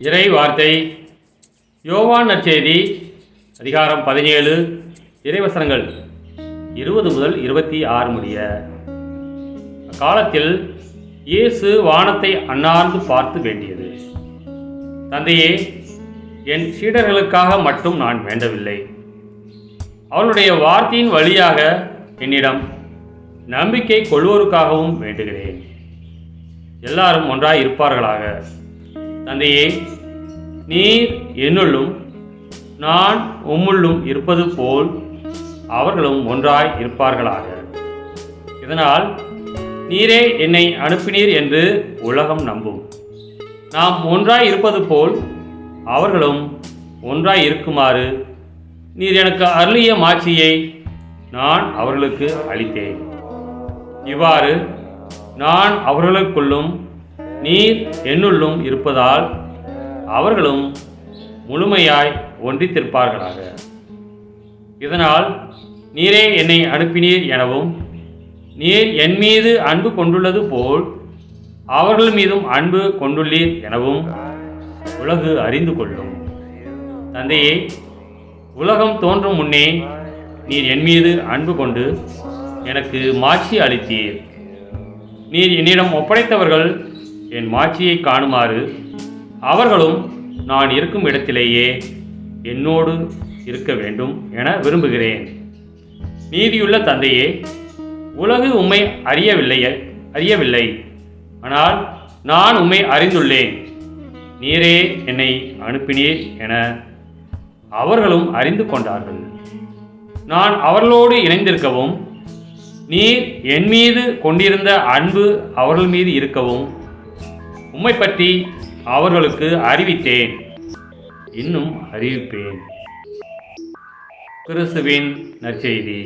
இறை வார்த்தை யோவான் நற்செய்தி அதிகாரம் 17 இறைவசனங்கள் 20 முதல் 26 முடிய. அக்காலத்தில் இயேசு வானத்தை அண்ணாந்து பார்த்து வேண்டியது, தந்தையே, என் சீடர்களுக்காக மட்டும் நான் வேண்டவில்லை, அவளுடைய வார்த்தையின் வழியாக என்னிடம் நம்பிக்கை கொள்வோருக்காகவும் வேண்டுகிறேன். எல்லாரும் ஒன்றாய் இருப்பார்களாக. தந்தையே, நீர் என்னுள்ளும் நான் உம்முள்ளும் இருப்பது போல் அவர்களும் ஒன்றாய் இருப்பார்களாக. இதனால் நீரே என்னை அனுப்பினீர் என்று உலகம் நம்பும். நாம் ஒன்றாய் இருப்பது போல் அவர்களும் ஒன்றாய் இருக்குமாறு நீர் எனக்கு அருளிய மாட்சியை நான் அவர்களுக்கு அளித்தேன். இவ்வாறு நான் அவர்களுக்குள்ளும் நீர் என்னுள்ளும் இருப்பதால் அவர்களும் முழுமையாய் ஒன்றித்திருப்பார்களாக. இதனால் நீரே என்னை அனுப்பினீர் எனவும் நீர் என் மீது அன்பு கொண்டுள்ளது போல் அவர்கள் மீதும் அன்பு கொண்டுள்ளீர் எனவும் உலகு அறிந்து கொள்ளும். தந்தையே, உலகம் தோன்றும் முன்னே நீர் என் மீது அன்பு கொண்டு எனக்கு மாட்சி அளித்தீர். நீர் என்னிடம் ஒப்படைத்தவர்கள் என் மாட்சியை காணுமாறு அவர்களும் நான் இருக்கும் இடத்திலேயே என்னோடு இருக்க வேண்டும் என விரும்புகிறேன். நீதியுள்ள தந்தையே, உலகு உம்மை அறியவில்லை, ஆனால் நான் உம்மை அறிந்துள்ளேன். நீரே என்னை அனுப்பினீர் என அவர்களும் அறிந்து கொண்டார்கள். நான் அவர்களோடு இணைந்திருக்கவும் நீர் என் மீது கொண்டிருந்த அன்பு அவர்கள் மீது இருக்கவும் உம்மை பற்றி அவர்களுக்கு அறிவித்தேன், இன்னும் அறிவிப்பேன். கிறிஸ்துவின் நற்செய்தி.